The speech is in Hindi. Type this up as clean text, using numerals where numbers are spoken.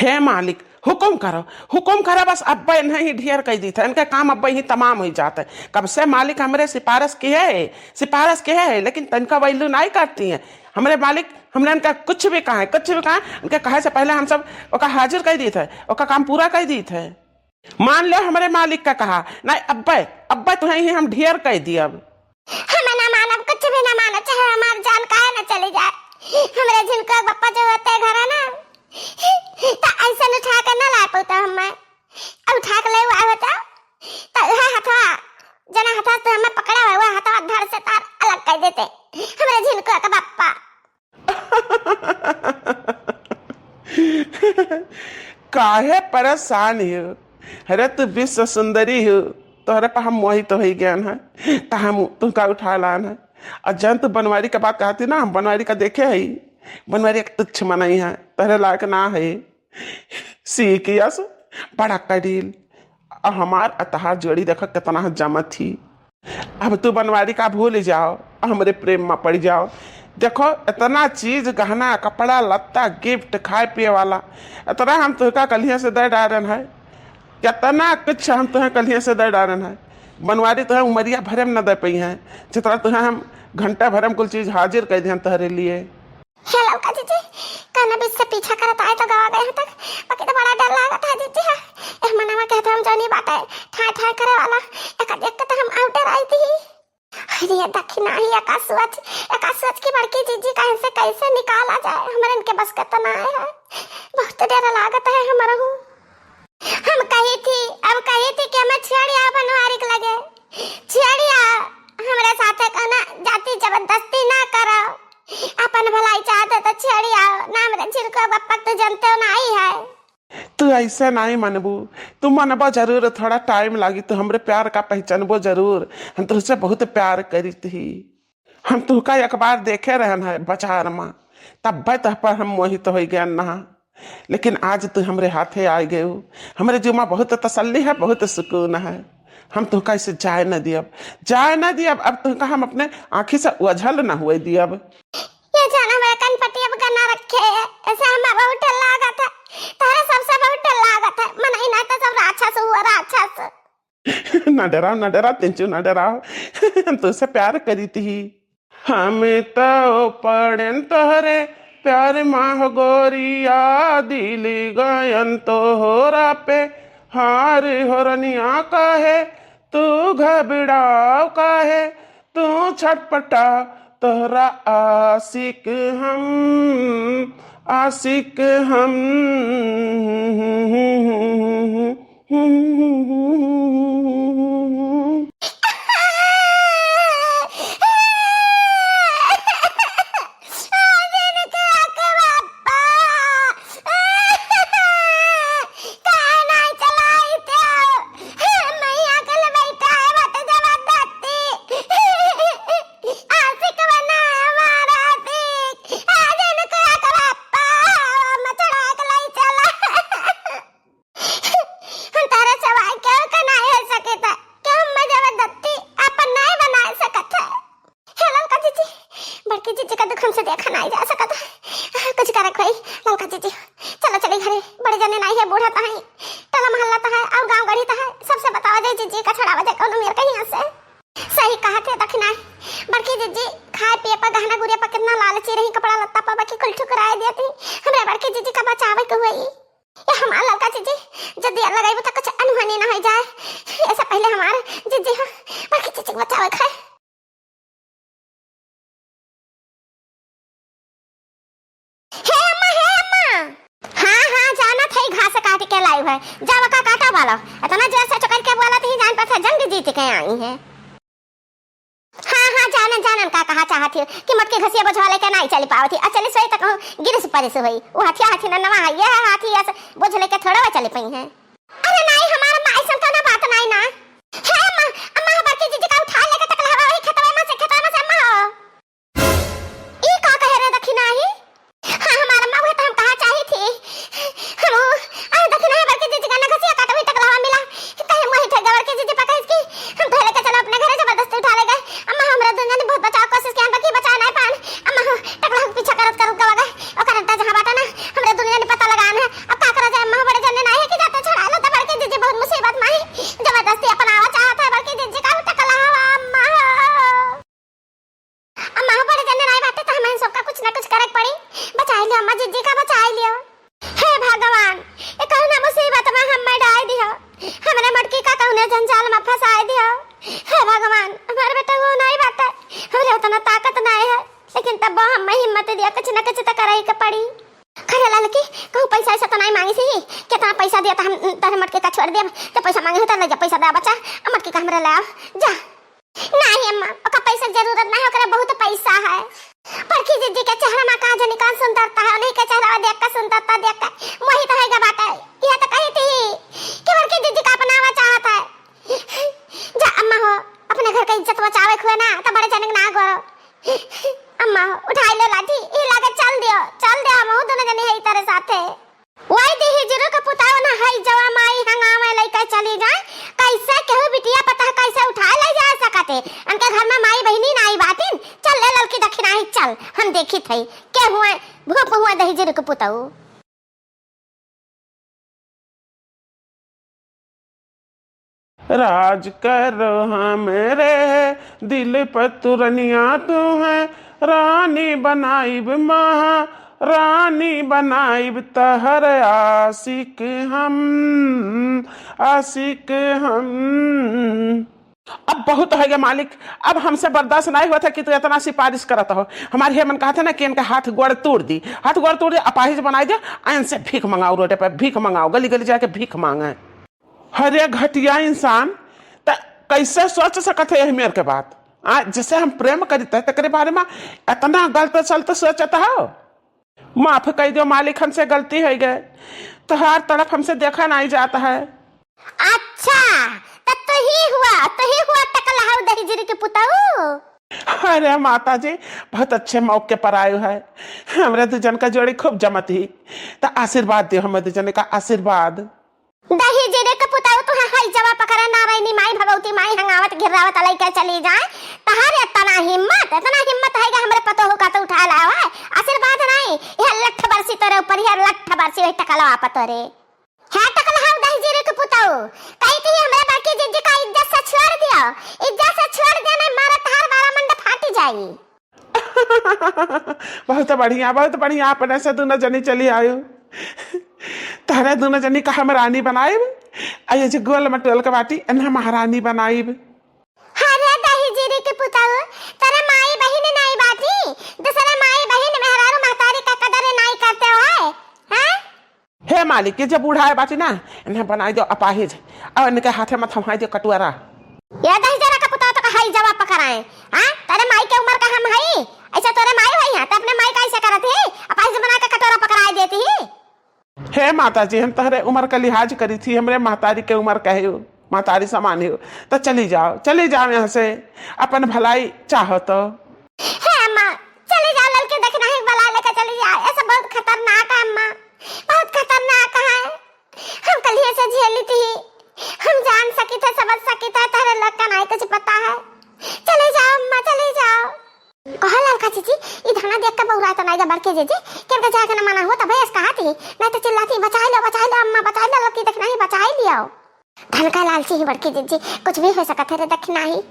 हे मालिक हुकुम करो बस। अब्बा नहीं ढेर कह दी था, इनका काम अब्बा ही तमाम हो जाता है। कब से मालिक हमरे सिफारिश की है, लेकिन तनका वैल्यू नहीं करती है हमरे मालिक। हमने इनका कुछ भी कहा उनके कहे से पहले हम सब ओका हाजिर कर दी थे, ओका काम पूरा कर दी थे। मान लो हमारे मालिक का कहा नहीं, अब्बा तुम्हें ही हम ढेर कह दी। अब हमें ना मानब, कुछ भी ना मानो, चाहे हमारी जान काहे ना चली जाए। हमरे जिनका पप्पा जो होते हैं घर ना, तो ऐसा उठा कर ना ला पाता हमें। अब उठा कर ले हुआ होता तो है हथवा जना हथा तो हमें पकड़ा हुआ हथवा धड़ से तार अलग कर देते हमरे जिनका का पप्पा। काहे परेशान हो? अरे तू विश्व सुंदरी हो, तोहरे पर हम मोहित हो ज्ञान है, हम तुमका उठा लान है। और जन तू बनवारी का बात कहती ना, हम बनवारी का देखे है, बनवारी एक तुच्छ मनाई है, तोहरे लायक ना है। सीख यस बड़ा करील और हमार अतहार जोड़ी देखो कितना जमत थी। अब तू बनवारी का भूल जाओ और हमारे प्रेम में पड़ जाओ। देखो इतना चीज, गहना, कपड़ा लत्ता, गिफ्ट, खाए पिए वाला, इतना हम तुहका कलिया से दे डारन है, कितना कुछ हम तुम्हें कलिया से दे डारन है। बनवारी तुम्हें उमरिया भरे में न दे पाई है, जितना तुम्हें हम घंटा भरे में कुल चीज हाजिर कर दिया तुम्हारे लिए। हेलो का जीजी, कहना भी इससे पीछा करता है तो गवा गए हैं तक, बाकी तो बड़ा डर लगा था जीजी। है एक मनावा कहता हम जानी बात है ठाठ करे वाला, एक देख के तो हम आउटर आई थी। अरे दक्षिणा ही आकाशवच की बड़की जीजी कहीं से कैसे निकाला जाए, हमारे इनके बस का तो ना है। बहुत डर लागत है हमारा। हम कही थी कि हमें छेड़िया बनवारी के लगे, छेड़िया हमारे साथ कहना जाति जबरदस्ती ना करो, अपन भलाई चाहते तो छेड़िया ना। मेरे छिड़को पप्पा तो जानते हो ना ही है। तू ऐसे नहीं मनबू, तू मनबो जरूर, थोड़ा टाइम लगी, तो हमरे प्यार का पहचानबो जरूर। हम तुझसे बहुत प्यार करी थी, हम तुहका एक बार देखे रहन है बाजार में, तब तह पर हम मोहित हो गए ना। लेकिन आज तू हमरे हाथे आ गए, हमरे जुमा बहुत तसल्ली है, बहुत सुकून है। हम तुहका इसे जाए न दियब। अब तुहका हम अपने आँखी से ओझल न हुए दियब। ये जाना मेरा कन पट्टी अब करना रखे है, ऐसे हमें बहुत डर लागत है, तारे सबसे बहुत डर लागत है। मन ही ना तो सब राक्षस हुआ राक्षस। न डराओ तेंचू, न डराओ। तुझसे प्यार करी थी हमें तो पड़न तोहरे प्यार माह गोरिया, दिल गयन तो हो रा पे हार होरनिया काहे तू घबराओ, काहे तू छटपटा, तोहरा आशिक हम। सही कहा थे दखना बड़की जीजी, खाए पिए पर गहना गुड़िया पर कितना लालची रही, कपड़ा लत्ता पर बाकी कुल ठुकराए देती। हमरे बड़की जीजी का बचावे के हुई, ये हमारा लड़का जीजी जब दिया लगाई तो कुछ अनहोनी ना हो जाए, ऐसा पहले हमारे जीजी हाँ बड़की जीजी को बचावे खाए। हाँ जाना था घास काट के लाई है, जावा का काटा वाला इतना जैसे चकल के बोला थी जान पर जंग जीत के आई है। हाँ जानन का कहा चाहती कि मटके घसिया बुझवा लेके नहीं चली पावती, चली सोई तक गिर से परे से हुई वो हाथी न नवा ये हाथी ऐसे बुझ लेके थोड़ा वा चली पई है। अरे नहीं हमारा मां ऐसा का ना बात नहीं ना है। अम्मा बाकी जीजी का उठा लेके तक लहवा वही खतवा में से अम्मा ई का कह रहे दखिना ही। हाँ हमारा मां वो तो हम कहा चाही थी हम आ दखिना है बाकी जीजी का ना घसिया काटा वही तक लहवा मिला कहे मोहि ठग गवर के जीजी पका इसकी हम पहले के चलो अपने घरे जबरदस्ती उठा ले गए। अम्मा हमरा दुनिया ने बहुत बचाव कोशिश की, हम बाकी बचा नहीं पान। अम्मा टकला पीछा करत गवा गए और करंटा जहां बाटा ना हमरा दुनिया ने पता लगाना है, अब का करा हे भगवान हमारे बेटा वो नहीं बात है, हमरे उतना ताकत नहीं है, लेकिन तब हम हिम्मत दिया कुछ न कुछ तो कराई के पड़ी। खरे लाल की कहूँ पैसा ऐसा तो नहीं मांगी सी, कितना पैसा दिया तो हम तारे मटके का छोड़ दिया, तो पैसा मांगे तो ले जा पैसा दे बच्चा, मटके का हमरे ले आओ जा। नहीं अम्मा ओका पैसा जरूरत नहीं, ओकरा बहुत पैसा है। परखी जीजी के चेहरा में कहा जाने कौन सुंदरता है, उन्हीं के चेहरा देख कर सुंदरता देख कर मोहित तो है बात है। यह तो कही थी कि परखी जीजी का अपनावा चाहता है। जा अम्मा हो अपने घर का इज्जत बचावे खुए ना तो बड़े जाने ना करो। अम्मा हो उठाई लो लाठी, ये लागे चल दियो हम दोनों जने है तेरे साथे। वाई देही जरूर का पुताव ना है जवा माई हंगावे लेके चली जाए, कैसे केहू बिटिया पता कैसे उठा ले जा सकते, उनके घर में माई बहनी नहीं बातिन। चल ले लड़की दखिना ही चल, हम देखी थई के हुए भूप हुआ दही जरूर का पुताऊ। राज करो मेरे दिल पर तुरनिया तू है, रानी बनाइब महा रानी बनाइब तहर आशिक हम। अब बहुत हो गया मालिक, अब हमसे बर्दाश्त नहीं हुआ था कि तू इतना सिफारिश करता हो। हमारे हेमन कहा था ना कि इनका हाथ गोड़ तोड़ दी, हाथ गोड़ तोड़ दी, अपाहिज बना दिया, आयन से भीख मंगाओ, रोडे पर भीख मंगाओ, गली गली जाके भीख मांगे। हरे घटिया इंसान कैसे सोच सकते है मेरे के बात। जैसे हम प्रेम करते हैं तेरे बारे में इतना गलत चलते सोचता हो। माफ कर दो मालिक, हमसे गलती हो गए, तो हर तरफ हमसे देखा नहीं जाता है। अच्छा तब तो ही हुआ टकला दही जरूर के पुताऊ। अरे माता जी बहुत अच्छे मौके पर आयो है, हमारे दुजन का जोड़ी खूब जमत ही, तो आशीर्वाद दियो हमें दुजन का आशीर्वाद। दही जीरे के पुताऊ तू हाय जवा पकड़ा नारायणी माई भगवती माई हंगावत गिरावत अलई के चली जाए, तहारे इतना हिम्मत है कि हमरे पतो हो का तो उठा लावा है। आशीर्वाद नहीं यह लठ बरसी तोरे ऊपर, यह लठ बरसी वही टकला पतोरे है। टकला हम दही जीरे के पुताऊ कही थी हमरे बाकी जिज्जी का इज्जत से छोड़ दियो, इज्जत से छोड़ देना मारा तहार बारा मंड फाटी जाई। बहुत बढ़िया अपने से दोनों जनी चली आयो, तारे दोनों जनी का हम रानी बनाइब, आये जो गोल मटोल के बाटी इन्हें महारानी बनाइब। अरे दही जीरी के पुताऊ तेरे माई बहन नहीं बाती, दूसरे माई बहन मेहरारू महतारी का कदर नहीं करते हो हैं? हे मालिक जब बूढ़ा बाटी ना इन्हें बनाई दो अपाहिज, और इनके हाथे में थमाई दो कटुआरा। ये दही जरा का पुताऊ तो हाई जवाब पकड़ाए हां, तेरे माई के उम्र का हम हई, ऐसा तोरे माई होई है तो अपने माई का ऐसा करत है अपाहिज बना के कटोरा पकड़ाई देती है। हे माता जी हम तहरे उम्र का लिहाज करी थी, हमरे महतारी के उम्र कहे हो, महतारी समान हो, तो चली जाओ यहाँ से, अपन भलाई चाहो तो। हे अम्मा चली जाओ, लड़के देखना है भला लेकर चली जाओ, ऐसा बहुत खतरनाक है अम्मा, बहुत खतरनाक है। हम कल ही से झेली थी, हम जान सकी थे समझ सकी थे, तेरे लोग का नहीं कुछ पता है। चले जाओ अम्मा चले जाओ। कहा लड़का जीजी इधर ना देख कर बहुरा तो नहीं जा बड़के जीजी क्या का जाके ना मना हो तो भैंस कहा थी नहीं तो चिल्लाती बचा लो अम्मा बचा लो, लड़की देखना ही बचा ही लियो। धन का लालची ही बड़की जीजी कुछ भी हो सकता है देखना ही।